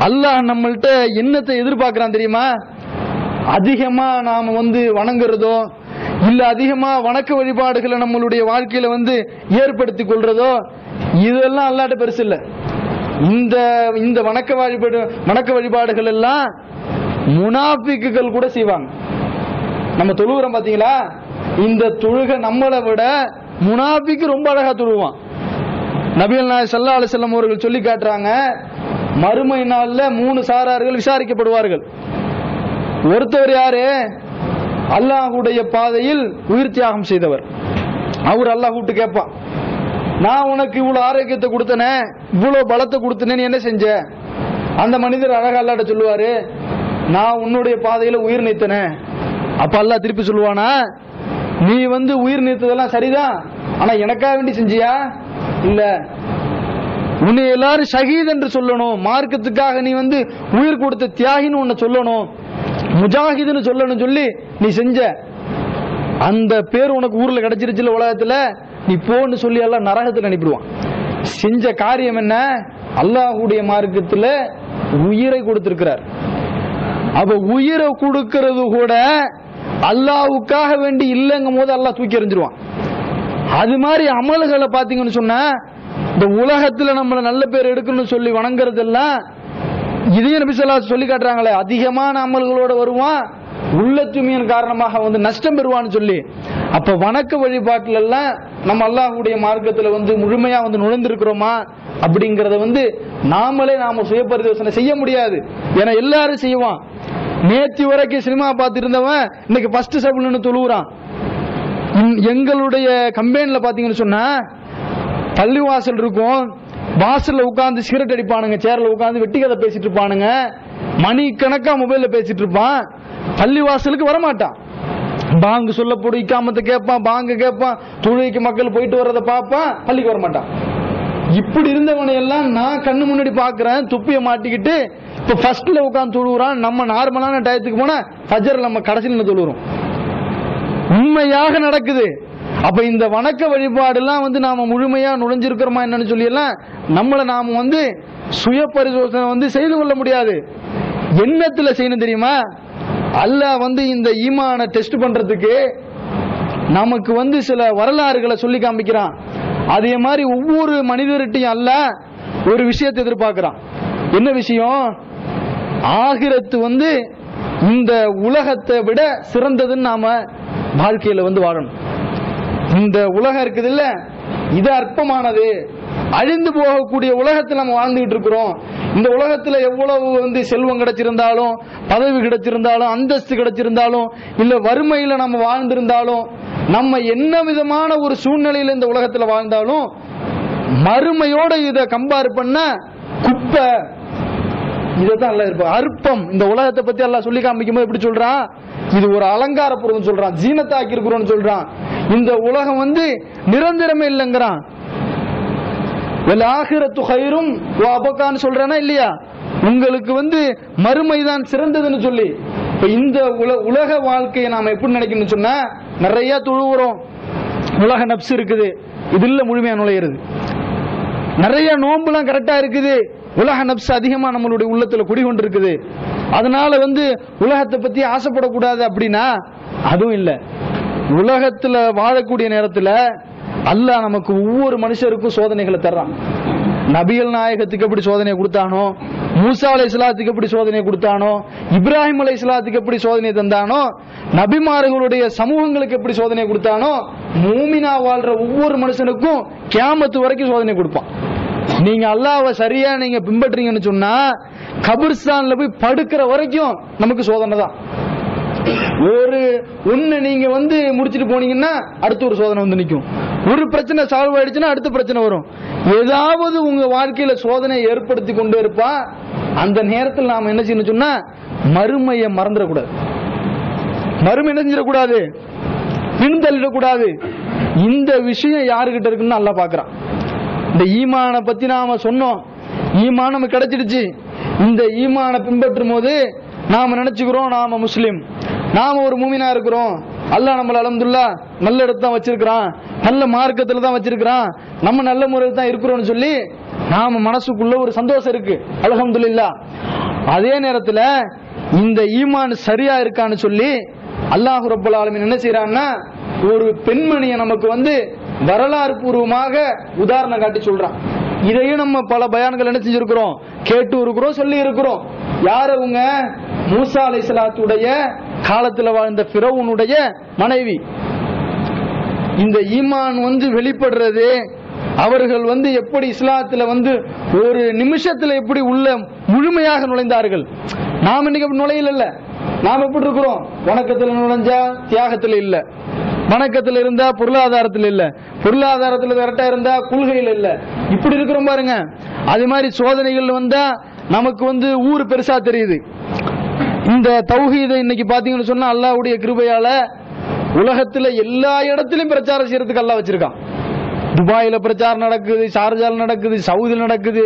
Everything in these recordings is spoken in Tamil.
அல்லாஹ் நம்மள்ட்ட என்னத்தை எதிர்பார்க்கிறான் தெரியுமா? அதிகமா நாம வணங்குறதோ இல்ல அதிகமா வணக்க வழிபாடுகளை நம்மளுடைய வாழ்க்கையில ஏற்படுத்திக் கொள்றதோ இதெல்லாம் அல்லாஹ்ட்ட பெருசு இல்ல. இந்த வணக்க வழிபாடுகள் எல்லாம் முனாஃபிக்குகள் கூட செய்வாங்க. நம்ம தொழுகிறோம் பாத்தீங்களா, இந்த தொழுகை நம்மளை விட முனாஃபிக்கு ரொம்ப அழகா தொழுவான். நபிகள் நாயகம் ஸல்லல்லாஹு அலைஹி வஸல்லம் அவர்கள் சொல்லி காட்டுறாங்க, மறுமை நாள்ல 3 சாரார்கள் விசாரிக்கப்படுவார்கள். ஒருத்தவர் யாரு? அல்லாஹ்வுடைய பாதையில் உயிர் தியாகம் செய்தவர். அவர் அல்லாஹ் கூப்பிட்டு கேட்பான், நான் உனக்கு இவ்வளவு ஆரோக்கியத்தை கொடுத்தனே, இவ்வளவு பலத்தை கொடுத்தனே, நீ என்ன செஞ்ச? அந்த மனிதர் அழகா அல்லாஹ்ட்ட சொல்லுவாரு, நான் உன்னுடைய பாதையில உயிர் நீத்தனே. அப்ப அல்லாஹ் திருப்பி சொல்லுவானா, நீ உயிர் நீத்ததெல்லாம் சரிதான், ஆனா எனக்காக வேண்டி செஞ்சியா? இல்ல, உன்னை எல்லாரும் ஷஹீத் என்று சொல்லணும், மார்க்கத்துக்காக நீ உயிர் கொடுத்த தியாகின்னு உன்னை சொல்லணும், முஜாஹிதுன்னு சொல்லணும் சொல்லி நீ செஞ்ச அந்த பேர் உனக்கு ஊர்ல கிடைச்சிருச்சுல உலகத்துல, நீ போன்னு சொல்லி எல்லாம் நரகத்துல அனுப்பிடுவான். செஞ்ச காரியம் என்ன? அல்லாஹ்வுடைய மார்க்கத்துல உயிரை கொடுத்திருக்கிறார். அப்ப உயிரை கொடுக்கிறது கூட அல்லாஹ்வுக்காக வேண்டி இல்லங்கும் போது அல்லாஹ் தூக்கி எறிஞ்சிருவான். அது மாதிரி அமல்களை பாத்தீங்கன்னு சொன்னா, இந்த உலகத்துல நம்மள நல்ல பேர் எடுக்கணும்னு சொல்லி வணங்குறதெல்லாம் இதையும் நபி ஸல்லல்லாஹு அலைஹி வஸல்லம் சொல்லி காட்டுறாங்களே, அதிகமான அமல்களோட வருவான், உள்ளத்துமியின் காரணமாக நஷ்டம் பெறுவான்னு சொல்லி. அப்ப வணக்க வழிபாட்டுல எல்லாம் நம்ம அல்லாஹ்வுடைய மார்க்கத்துல முழுமையா நுழைந்திருக்கிறோமா அப்படிங்கறத நாம சுய பரிசோதனை செய்ய முடியாது. ஏன்னா எல்லாரும் செய்வான். நேற்று வரைக்கும் சினிமா பார்த்து இருந்தவன் இன்னைக்கு ஃபர்ஸ்ட் சபுல்னு தொழுகிறான். எங்களுடைய கம்பெனில பாத்தீங்கன்னு சொன்னா பள்ளிவாசல் இருக்கும், வாசல்ல உட்கார்ந்து சிகரெட் அடிப்பானுங்க, சேர்ல உட்கார்ந்து வெட்டி கதை பேசிட்டு இருப்பானுங்க, மணி கணக்கா மொபைல்ல பேசிட்டு இருப்பான், பள்ளி வாசலுக்கு வரமாட்டான். பாங்கு சொல்ல போடு இக்காமத்தை கேட்பான், பாங்கு கேட்பான், தொழுகைக்கு மக்கள் போயிட்டு வர்றதை பார்ப்பான், பள்ளிக்கு வரமாட்டான். இப்படி இருந்தவனை எல்லாம் நான் கண்ணு முன்னாடி பாக்குறேன், துப்பிய மாட்டிக்கிட்டு இப்ப ஃபர்ஸ்ட்ல உட்கார்ந்து தொழுகிறான். நம்ம நார்மலான டயத்துக்கு போனா ஃபஜ்ர் நம்ம கடைசியில் தொழுகிறோம். உண்மையாக நடக்குது. அப்ப இந்த வணக்க வழிபாடு எல்லாம் நாம முழுமையா நுழைஞ்சிருக்கிறோமா என்னன்னு சொல்லி எல்லாம் நம்மள நாம சுய பரிசோதனை செய்து கொள்ள முடியாது. எண்ணத்துல செய்யணும் தெரியுமா? அல்லாஹ் இந்த ஈமான டெஸ்ட் பண்றதுக்கு நமக்கு சில வரலாறுகளை சொல்லி காமிக்கிறான். அதே மாதிரி ஒவ்வொரு மனிதர்கிட்டையும் அல்லாஹ் ஒரு விஷயத்தை எதிர்பார்க்கிறான். என்ன விஷயம்? ஆகிரத்து இந்த உலகத்தை விட சிறந்ததுன்னு நாம வாழ்க்கையில வாழணும். இந்த உலகம் இருக்குது இல்ல, இது அற்பமானது, அழிந்து போகக்கூடிய உலகத்தில் நம்ம வாழ்ந்துகிட்டு இருக்கிறோம். இந்த உலகத்துல எவ்வளவு செல்வம் கிடைச்சிருந்தாலும், பதவி கிடைச்சிருந்தாலும், அந்தஸ்து கிடைச்சிருந்தாலும், இல்ல வறுமையில நம்ம வாழ்ந்திருந்தாலும், நம்ம என்ன விதமான ஒரு சூழ்நிலையில இந்த உலகத்துல வாழ்ந்தாலும், மறுமையோட இத கம்பேர் பண்ண குப்பை. இததான் அல்ல இருப்ப அற்பம். இந்த உலகத்தை பத்தி எல்லாம் சொல்லி காமிக்கும் போது எப்படி சொல்றான்? இது ஒரு அலங்கார பொருள் சொல்றான், ஜீனத்தாக்கி இருக்கிறோம் சொல்றான். இந்த உலகம் நிரந்தரமே இல்லைங்கிறான். ஆகிரத்து கைரும் அபகான்னு சொல்றானா இல்லையா? உங்களுக்கு மறுமைதான் சிறந்ததுன்னு சொல்லி. இந்த உலக வாழ்க்கையை நாம எப்படி நினைக்கணும்னு சொன்னா, நிறைய தொழுகிறோம், உலக நப்சு இருக்குது, இது இல்ல முழுமையா நுழையிறது. நிறைய நோம்புலாம் கரெக்டா இருக்குது, உலக நப்சு அதிகமா நம்மளுடைய உள்ளத்துல குடிகொண்டு இருக்குது. அதனால உலகத்தை பத்தி ஆசைப்படக்கூடாது அப்படின்னா அதுவும் இல்ல. உலகத்துல வாழக்கூடிய நேரத்துல அல்லாஹ் நமக்கு ஒவ்வொரு மனுஷருக்கும் சோதனைகளை தர்றான். நபிகள் நாயகத்துக்கு எப்படி சோதனை கொடுத்தானோ, மூசா அலைஹிஸ்ஸலாத்துக்கு எப்படி சோதனை கொடுத்தானோ, இப்ராஹிம் அலைஹிஸ்ஸலாத்துக்கு எப்படி சோதனை தந்தானோ, நபிமார்களுடைய சமூகங்களுக்கு எப்படி சோதனை கொடுத்தானோ, மூமினா வாழ்ற ஒவ்வொரு மனுஷனுக்கும் கியாமத்து வரைக்கும் சோதனை கொடுப்பான். நீங்க அல்லாஹ்வை சரியா நீங்க பின்பற்றீங்கன்னு சொன்னா கபிர்ஸ்தான்ல போய் படுக்கிற வரைக்கும் நமக்கு சோதனை தான். ஒண்ணு நீங்க முடிச்சிட்டு போனீங்கன்னா அடுத்த ஒரு சோதனை நிக்கும். ஒரு பிரச்சனை சால்வ் ஆயிடுச்சுன்னா அடுத்த பிரச்சனை வரும். ஏதாவது உங்க வாழ்க்கையில சோதனை ஏற்படுத்தி கொண்டே இருப்பா. அந்த நேரத்தில் நாம என்ன செய்யணும் சொன்னா, மறுமையை மறந்துடக்கூடாது, மறுமை என்ன செஞ்சிடக்கூடாது, பின்தள்ளிடக்கூடாது. இந்த விஷயம் யாருகிட்ட இருக்குன்னு நல்லா பாக்குறான். இந்த ஈமான பத்தி நாம சொன்னோம், ஈமான் நமக்கு கிடைச்சிடுச்சு. இந்த ஈமான பின்பற்றும் போது நாம நினைச்சுக்கிறோம் நாம முஸ்லிம், நாம ஒரு மூமினா இருக்கிறோம், அல்லாஹ் நம்மள அல்ஹம்துலில்லாஹ் நல்ல இடத்துல தான் வச்சிருக்கிறான், நல்ல மார்க்கத்துல தான் வச்சிருக்கிறான், நம்ம நல்ல முறையில் தான் இருக்கிறோம்னு சொல்லி நாம மனசுக்குள்ள ஒரு சந்தோஷம் இருக்கு, அல்ஹம்துலில்லாஹ். அதே நேரத்தில் இந்த ஈமான் சரியா இருக்கான்னு சொல்லி அல்லாஹ் ரப்பல் ஆலமீன் என்ன செய்யறான்னா ஒரு பெண்மணியை நமக்கு வரலாறு பூர்வமாக உதாரணம் காட்டி சொல்றான். இதையும் நம்ம பல பயான்கள் என்ன செஞ்சிருக்கிறோம், கேட்டு இருக்கிறோம், சொல்லி இருக்கிறோம். யார் அவங்க? மூசா அலைஹிஸ்ஸலாத்துடைய காலத்தில் வாழ்ந்த ஃபிரௌனுடைய மனைவி. இந்த ஈமான் வெளிப்படுறது, அவர்கள் எப்படி இஸ்லாத்துல ஒரு நிமிஷத்துல எப்படி உள்ள முழுமையாக நுழைந்தார்கள். நாம் இன்னைக்கு அப்படி நுழையல. நாம் எப்படி இருக்கிறோம்? வணக்கத்தில் நுழைஞ்சா தியாகத்தில் இல்ல, வணக்கத்தில் இருந்தா பொருளாதாரத்தில் இல்ல, பொருளாதாரத்தில் கரெக்டா இருந்தா கொள்கையில் இல்ல, இப்படி இருக்கிறோம் பாருங்க. அது மாதிரி சோதனைகள் வந்தா நமக்கு ஊர் பெருசா தெரியுது. இந்த தௌஹீதை இன்னைக்கு பாத்தீங்கன்னு சொன்னா அல்லாஹ்வுடைய கிருபையால உலகத்துல எல்லா இடத்திலும் பிரச்சாரம் செய்யறதுக்கு அல்லாஹ் வச்சிருக்கான். துபாயில பிரச்சாரம் நடக்குது, ஷார்ஜால நடக்குது, சவுதியில் நடக்குது,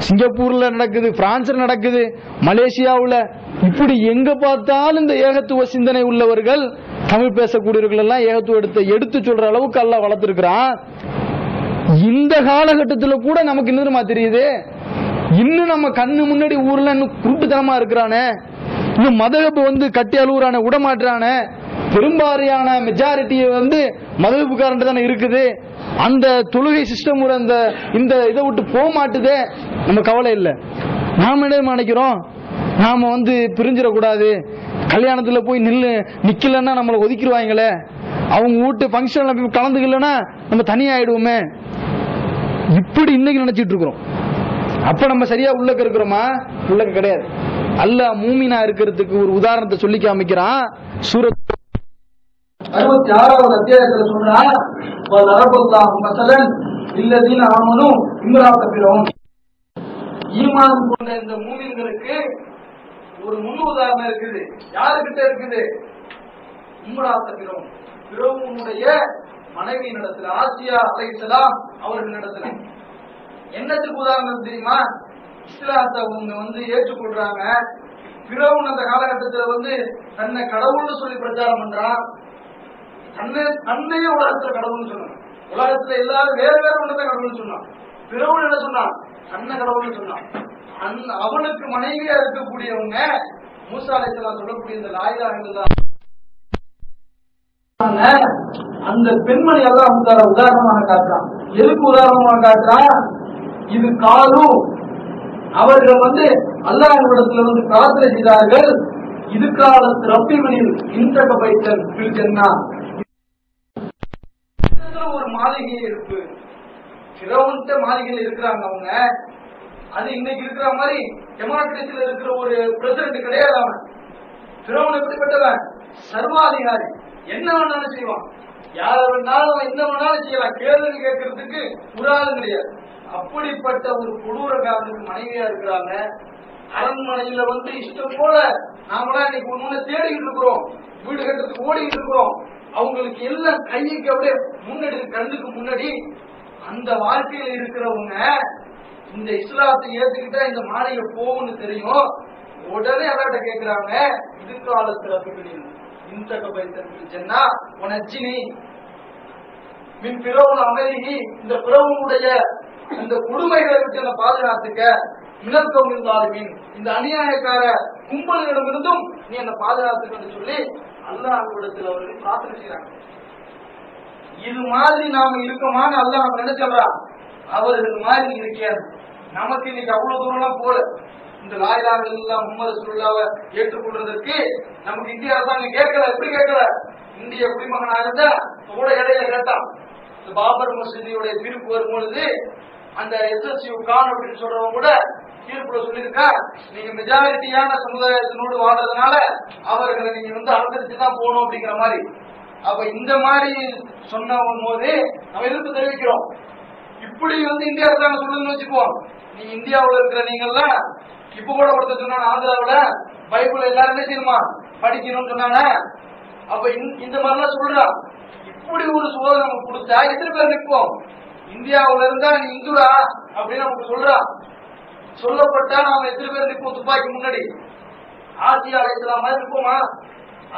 சிங்கப்பூர்ல நடக்குது, பிரான்ஸ்ல நடக்குது, மலேசியாவுல, இப்படி எங்க பார்த்தாலும் இந்த ஏகத்துவ சிந்தனை உள்ளவர்கள், தமிழ் பேசக்கூடியவர்கள் எல்லாம் ஏகத்துவத்தை எடுத்து சொல்ற அளவுக்கு அல்லாஹ் வளர்த்திருக்கிறான். இந்த காலகட்டத்தில் கூட நமக்கு இன்னுமா தெரியுது, இன்னும் நம்ம கண்ணு முன்னாடி ஊர்ல இன்னும் குருட்டுத்தனமா இருக்கிறானே, இன்னும் மதகப்பு கட்டி அழுகுறானே, விடமாட்டானே, பெரும்பாலான மெஜாரிட்டியை மதகுக்காரன் தானே இருக்குது. அந்த தொழுகை சிஸ்டம் இந்த இதை விட்டு போக மாட்டுதே. நம்ம கவலை இல்லை. நாம என்ன நினைக்கிறோம், நாம பிரிஞ்சிடக்கூடாது, கல்யாணத்துல போய் நிக்கலன்னா நம்மளை ஒதுக்கிடுவாங்களே, அவங்க வீட்டு பங்கன்ல போய் கலந்துக்கலன்னா நம்ம தனியாயிடுவோமே, இப்படி இன்னைக்கு நினைச்சிட்டு இருக்கிறோம். அப்ப நம்ம சரியா உள்ளக்க இருக்கிறோமா? உள்ளக்க கிடையாது. அல்லாஹ் மூமினா இருக்கிறதுக்கு ஒரு உதாரணத்தை சொல்லி காமிக்கிறான். சூரத் 66வது அத்தியாயத்துல சொல்றான், வலரபல்லாஹு மஸலன் இல்லதீன ஆமனு இம்ராஅத் ஃபிரௌன். ஈமான் கொண்ட இந்த மூமின்களுக்கு ஒரு முன் உதாரணம் இருக்குது. யாருக்கிட்ட இருக்குது? இம்ராஅத் ஃபிரௌன், ஃபிரௌனுடைய மனைவியினிடத்துல, ஆசியா அலைஹிஸ்ஸலாம் அவர்களிடத்துல. என்னத்துக்கு உதாரணம் தெரியுமா? இஸ்லாத்தை அவங்க ஏற்றுக்கொள்றாங்க. ஃபிரௌன் அந்த காலகட்டத்தில் தன்னை கடவுள்னு சொல்லி பிரச்சாரம் பண்றான். தன்னையே உலகத்துல கடவுள்னு சொன்னான். உலகத்துல எல்லாரும் வேற வேற ஒண்ணுதான் கடவுள்னு சொன்னான். ஃபிரௌன் என்ன சொன்னான்? தன்னை கடவுள்னு சொன்னான். அவனுக்கு மனைவியா இருக்கக்கூடியவங்க மூசா அலைஹிஸ்ஸலாம் சொல்லக்கூடிய இந்த லா இலாஹ இல்லல்லாஹ் அந்த பெண்மணி எல்லாம் உதாரணமாக காட்டுறான். எதுக்கு உதாரணமாக காட்டுறான்? இது காலும் அவர்கள் அல்லாஹ்விடத்தில் பிரார்த்தனை செய்தார்கள். இது காலத்து ரப்பிமனில் இன்தக பைத்தன் பில்ஜன்னா, ஒரு மாளிகை இருக்கு. ஃபிரௌன்ட்ட மாளிகையில் இருக்கிறாங்க அவங்க. அது இன்னைக்கு இருக்கிற மாதிரி டெமோக்ரஸில இருக்கிற ஒரு பிரசிடென்ட் கிடையாது. அவன் ஃபிரௌன் எப்படிப்பட்டவன்? சர்வாதிகாரி, என்ன வேணாலும் செய்வான், யார வேணாலும் என்ன வேணாலும் செய்யலாம், கேள்வி கேட்கறதுக்கு ஒரு ஆளும் கிடையாது. அப்படிப்பட்ட ஒரு கொடூரக்காரனுக்கு மனைவியா இருக்கிறாங்க. அரண்மனையில இஷ்டம் போல நாமெல்லாம் இன்னைக்கு ஒண்ணு தேடிக்கிட்டு இருக்கிறோம், வீடு கட்டுறதுக்கு ஓடிக்கிட்டு இருக்கிறோம். அவங்களுக்கு எல்லாம் கைக்கு அப்படியே முன்னாடி, கண்ணுக்கு முன்னாடி. அந்த வாழ்க்கையில இருக்கிறவங்க இந்த இஸ்லாத்தை ஏத்துக்கிட்டா இந்த மாளிகை போகும்னு தெரியும். உடனே அதாட்ட கேட்கிறாங்க, இது காலத்துல இந்த சொன்னா உனச்சினி மின் பிறவுன் அமைதி, இந்த பிறவுடைய இந்த கொடுமைகளை விட்டு என்ன பாதுகாத்துக்க, இனத்தம் இருந்தாலும் இந்த அநியாயக்கார கும்பல்களிடமிருந்தும் நீ என்ன பாதுகாத்துக்கன்னு சொல்லி அல்லாஹ்விடத்தில் அவர்கள் பிரார்த்தனை செய்யறாங்க. இது மாதிரி நாம இருக்கோமான்னு அல்லாஹ் நம்ம நினைச்சோம். அவர்கள் மாதிரி இருக்கிறது. நமக்கு இன்னைக்கு அவ்வளவு தூரம் எல்லாம் போல. இந்த லா இலாஹ இல்லல்லாஹ் முஹம்மது ரசூலுல்லாஹ்வை ஏற்றுக்கொள்வதற்கு நமக்கு இந்திய அரசாங்கம் கேட்கல. எப்படி கேட்கல? இந்திய குடிமகனாக இருந்தா கூட இடையில கேட்டான். இந்த பாபர் மசூதியுடைய தீர்ப்பு வரும்பொழுது அந்த எஸ்எஸ்யூ கான் அப்படின்னு சொல்றவங்க கூட தீர்ப்புல சொல்லியிருக்கா, நீங்க மெஜாரிட்டியான சமுதாயத்தினோடு வாழ்றதுனால அவர்களை நீங்க அனுசரிச்சுதான் போகணும் அப்படிங்கிற மாதிரி. அப்ப இந்த மாதிரி சொன்ன போது நம்ம எதிர்ப்பு தெரிவிக்கிறோம். இப்படி இந்திய அரசாங்கம் சொல்லுன்னு வச்சுக்குவோம். நீங்க இந்தியாவில் இருக்கிற நீங்க எல்லாம் இப்ப கூட ஒருத்தர் சொன்னாங்க, ஆந்திராவில பைபிள் எல்லாருமே செய்யுமா படிக்கணும்னு சொன்னாங்க. அப்ப இந்த மாதிரிலாம் சொல்றான். இப்படி ஒரு சோதனை நமக்கு கொடுத்தா எத்தனை பேர் நிற்போம்? இந்தியாவில இருந்தா நீ இந்துரா அப்படின்னு நமக்கு சொல்றான். சொல்லப்பட்டா நாம எத்தனை பேர் நிற்போம்? துப்பாக்கி முன்னாடி ஆசியா அலைஹிஸ்ஸலாம் மாதிரி நிற்போமா?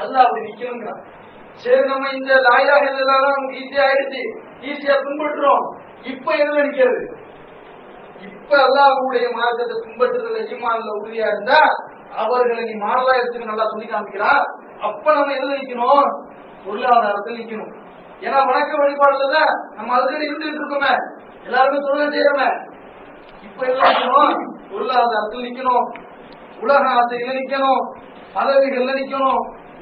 அல்லாஹ் அப்படி நிக்கணுங்கிறான். சரி, நம்ம இந்த லா இலாஹ இல்லல்லாஹ் நமக்கு ஈஸியா ஆயிடுச்சு, ஈஸியா பின்பற்றுறோம். இப்ப எதுல நிக்கிறது? இப்ப இப்ப அல்லாஹ்வுடைய மார்க்கத்தை பின்பற்றுறதுல ஈமான்ல உறுதியா இருந்தா அவர்களை நீ மாடலா எடுத்துக்க நல்லா சொல்லி காமிக்கிறான். அப்ப நம்ம எதுல நிக்கணும்? பொருளாதாரத்தில் நிக்கணும். ஏன்னா வணக்க வழிபாடுல நம்ம அதுக்கு இருந்துட்டு இருக்கோமே, எல்லாருமே தொழில் செய்யறோமே. இப்ப எல்லாம் நிக்கணும், பொருளாதாரத்தில் நிக்கணும், உலக ஆசைகள்ல நிக்கணும், பதவிகள்ல நிக்கணும்,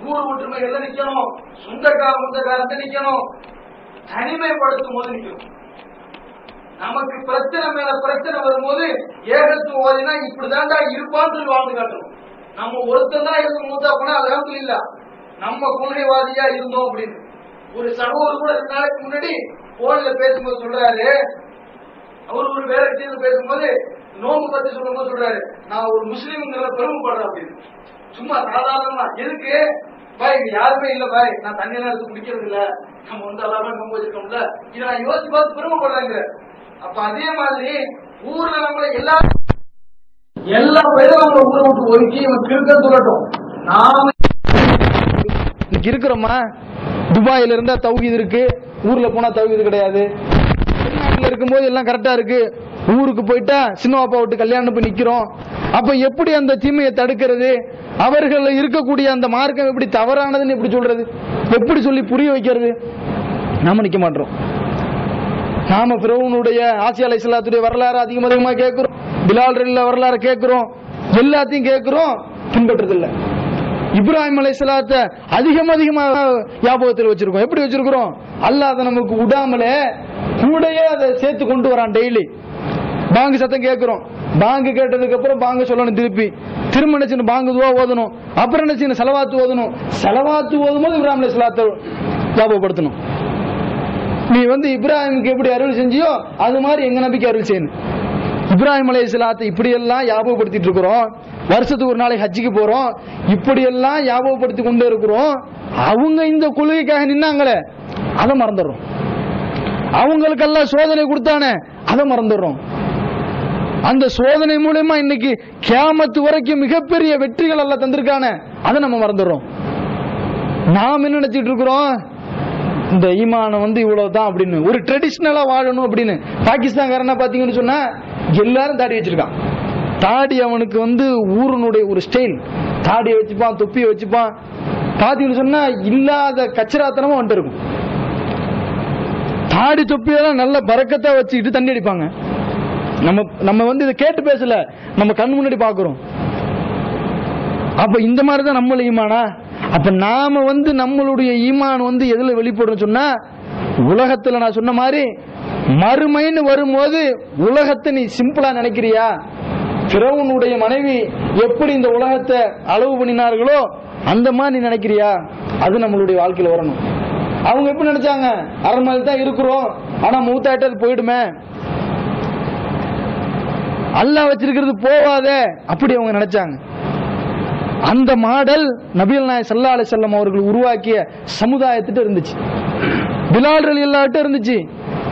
ஊர் ஒற்றுமைகள்ல நிக்கணும், சொந்தக்காரத்தை நிக்கணும், தனிமைப்படுத்தும் போது நிக்கணும். நமக்கு பிரச்சனை மேல பிரச்சனை வரும்போது ஏகத்துவவாதினா இப்படிதான்டா இருப்பான்னு சொல்லி வாழ்ந்து காட்டணும். நம்ம ஒருத்தன் தான் இருந்து மூத்தா போனா அதெல்லாம் இல்ல, நம்ம கொள்கைவாதியா இருந்தோம் அப்படின்னு. ஒரு சகோதரர் கூட 2 நாளைக்கு முன்னாடி போன்ல பேசும்போது சொல்றாரு, அவர் ஒரு வேலை செய்து பேசும்போது நோம்பு பத்தி சொல்லும் போது சொல்றாரு, நான் ஒரு முஸ்லீம்ங்கிற பெருமைப்படுறேன் அப்படின்னு. சும்மா சாதாரணமா எதுக்கு பாய், இங்க யாருமே இல்ல பாய், நான் தண்ணியெல்லாம் எடுத்து குடிக்கிறது இல்ல, நம்ம வந்து எல்லாமே நோம்பு வச்சிருக்கோம்ல, இதை நான் யோசிச்சு பார்த்து பெருமைப்படுறாங்க. அப்ப அதே மாதிரி ஊர்ல நம்மள எல்லா பேரும் நம்ம ஊரை விட்டு ஒதுக்கி இருக்க சொல்லட்டும். நாம இருக்கிறோமா? துபாயில இருந்தா தௌஹீத் இருக்கு, ஊர்ல போனா தௌஹீத் கிடையாது. வெளிநாட்டுல இருக்கும்போது எல்லாம் கரெக்டா இருக்கு, ஊருக்கு போயிட்டா சின்னவாப்பா விட்டு கல்யாணம் போய் நிக்கிறோம். அப்ப எப்படி அந்த தீமையை தடுக்கிறது? அவர்கள் இருக்கக்கூடிய அந்த மார்க்கம் எப்படி தவறானதுன்னு எப்படி சொல்றது? எப்படி சொல்லி புரிய வைக்கிறது? நாம நிக்க மாட்டோம். நாம ஃபிரௌனுடைய ஆசியா அலைஹிஸ்ஸலாத்துடைய வரலாறு அதிகமா கேட்கிறோம், பிலால் ரலியல்லாஹு வரலாறு கேட்கிறோம், எல்லாத்தையும் கேட்கிறோம், பின்பற்றது இல்ல. இப்ராஹிம் அலைஹிஸ்ஸலாத்தை அதிகமா ஞாபகத்தில் வச்சிருக்கோம். எப்படி வச்சிருக்கிறோம்? அல்லாஹ் அதை நமக்கு விடாமலே கூடயே அதை சேர்த்து கொண்டு வரான். டெய்லி பாங்கு சத்தம் கேட்கிறோம், பாங்கு கேட்டதுக்கு அப்புறம் பாங்கு சொல்லணும், திரும்ப நினைச்சு பாங்கு துவா ஓதணும், அப்புறம் நினைச்சு செலவாத்து ஓதணும். செலவாத்து ஓதும் போது இப்ராஹிம் அலைஹிஸ்ஸலாத்தை ஞாபகப்படுத்தணும். நீ வந்து இப்ராஹிமுக்கு எப்படி அருள் செஞ்சியோ அது மாதிரி எங்க நபிக்கு அருள் செய்யணும். இப்ராஹிம் அலைஹிஸ்ஸலாத்தை இப்படி எல்லாம் ஞாபகப்படுத்திட்டு இருக்கிறோம். வருஷத்துக்கு ஒரு நாளைக்கு ஹஜ்ஜிக்கு போறோம், இப்படி எல்லாம் ஞாபகப்படுத்தி கொண்டே இருக்கிறோம். அவங்க இந்த கொள்கைக்காக நின்னாங்களே அதை மறந்துடுறோம். அவங்களுக்கெல்லாம் சோதனை கொடுத்தானே அதை மறந்துடுறோம். அந்த சோதனை மூலமா இன்னைக்கு கியாமத்து வரைக்கும் மிகப்பெரிய வெற்றிகள் எல்லாம் தந்திருக்கானே அதை நம்ம மறந்துடுறோம். நாம் என்ன நினைச்சிட்டு இருக்கிறோம்? இந்த ஈமான வந்து இவ்வளவுதான் அப்படின்னு, ஒரு ட்ரெடிஷனலா வாழணும் அப்படின்னு. பாகிஸ்தான்காரனா பாத்தீங்கன்னு சொன்னா எல்லாரும் தாடி வச்சிருக்கான். தாடி அவனுக்கு வந்து ஊருனுடைய ஒரு ஸ்டைல். தாடியை வச்சுப்பான், தொப்பியை வச்சுப்பான். பாத்தீங்கன்னு சொன்னா இல்லாத கச்சராத்தனமும் வந்துட்டு இருக்கும். தாடி தொப்பியெல்லாம் நல்ல பறக்கத்தா வச்சுக்கிட்டு தண்ணி அடிப்பாங்க. நம்ம வந்து இதை கேட்டு பேசல, நம்ம கண் முன்னாடி பாக்குறோம். அப்ப இந்த மாதிரிதான் நம்மள ஈமானா? அப்ப நாம வந்து நம்மளுடைய ஈமான் வந்து எதுல வெளிப்படும் சொன்னா, உலகத்துல நான் சொன்ன மாதிரி மறுமைன்னு வரும்போது உலகத்தை நீ சிம்பிளா நினைக்கிறியா? ஃபிரௌனுடைய மனைவி எப்படி இந்த உலகத்தை அளவு பண்ணினார்களோ அந்த மாதிரி நீ நினைக்கிறியா? அது நம்மளுடைய வாழ்க்கையில வரணும். அவங்க எப்படி நினைச்சாங்க? அரண்மனையில் தான் இருக்கிறோம், ஆனா மூத்தாயிட்ட அது போயிடுமே, அல்லாஹ் வச்சிருக்கிறது போவாதே, அப்படி அவங்க நினைச்சாங்க. அந்த மாடல் நபிகள் நாயகம் ஸல்லல்லாஹு அலைஹி வஸல்லம் அவர்கள் உருவாக்கிய சமுதாயத்திட்ட இருந்துச்சு, பிலால் ரலியல்லாஹு இருந்துச்சு,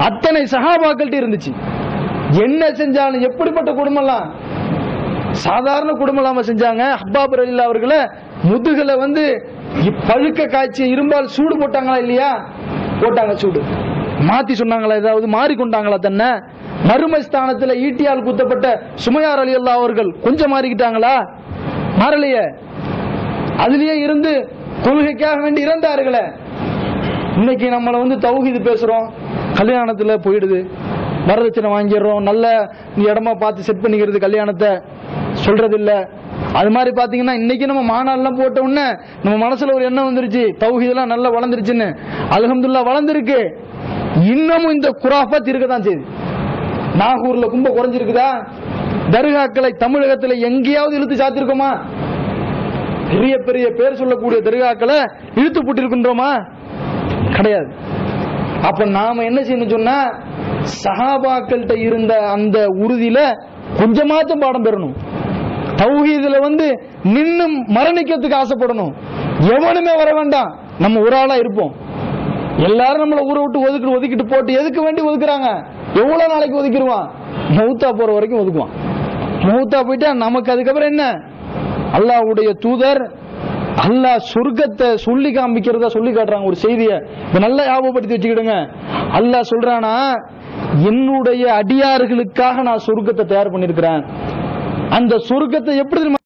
அத்தனை சஹாபாக்கள்ட்ட இருந்துச்சு. என்ன செஞ்சாலும் எப்படிப்பட்ட குடும்பம்லாம், சாதாரண குடும்பம் இல்லாம செஞ்சாங்க. ஹப்பாப் ரலியல்லாஹு அவர்களை முதுகுல வந்து பழுக்க காய்ச்சி இரும்பால் சூடு போட்டாங்களா இல்லையா? போட்டாங்க. சூடு மாத்தி சொன்னாங்களா? ஏதாவது மாறிக்கொண்டாங்களா? தன்னை மறுமை ஸ்தானத்துல ஈட்டியால் குத்தப்பட்ட சுமையா ரலியல்லாஹு அவர்கள் கொஞ்சம் மாறிக்கிட்டாங்களா? மாறலையே. அதுலயே இருந்து கொள்கைக்காக வேண்டி இறந்தார்களே. இன்னைக்கு நம்மளை வந்து தௌஹீது பேசுறோம், கல்யாணத்துல போயிடுது, வரதட்சணை வாங்கிடுறோம், நல்ல இடமா பார்த்து செட் பண்ணிக்கிறது, கல்யாணத்தை சொல்றது இல்ல. அது மாதிரி பாத்தீங்கன்னா இன்னைக்கு நம்ம மாநாடுலாம் போட்ட உடனே நம்ம மனசுல ஒரு எண்ணம் வந்துருச்சு, தௌஹீதெல்லாம் நல்லா வளர்ந்துருச்சுன்னு. அல்ஹம்துலில்லாஹ் வளர்ந்துருக்கு. இன்னமும் இந்த குராஃபத் இருக்கதான் செய்யுது. நாகூர்ல கும்ப குறைஞ்சிருக்குதா? தர்காக்களை தமிழகத்துல எங்கேயாவது இழுத்து சாத்திருக்கோமா? பெரிய பெரிய பேர் சொல்லக்கூடிய தர்காக்களை இழுத்து போட்டிருக்கின்றோமா? கிடையாது. அப்ப நாம என்ன செய்யணும் சொன்னா, சஹாபாக்கள்கிட்ட இருந்த அந்த உறுதியில கொஞ்சமாச்சும் பாடம் பெறணும். தௌஹீதுல வந்து நின்னு மரணிக்கிறதுக்கு ஆசைப்படணும். எவனுமே வர வேண்டாம், நம்ம ஒரு ஆளா இருப்போம். எல்லாரும் நம்மள ஊரை விட்டு ஒதுக்கிட்டு போட்டு எதுக்கு வேண்டி ஒதுக்குறாங்க? எவ்வளவு நாளைக்கு ஒதுக்கிடுவான்? மௌத்தா போற வரைக்கும் ஒதுக்குவான். மௌத்தா போயிட்டா நமக்கு அதுக்கப்புறம் என்ன? அல்லாஹ்வுடைய தூதர் அல்லாஹ் சொர்க்கத்தை சொல்லி காமிக்கிறதா சொல்லி காட்டுறாங்க ஒரு செய்தியை. இப்ப நல்லா ஞாபகப்படுத்தி வச்சுக்கிடுங்க. அல்லாஹ் சொல்றானா, என்னுடைய அடியார்களுக்காக நான் சொர்க்கத்தை தயார் பண்ணிருக்கிறேன். அந்த சொர்க்கத்தை எப்படி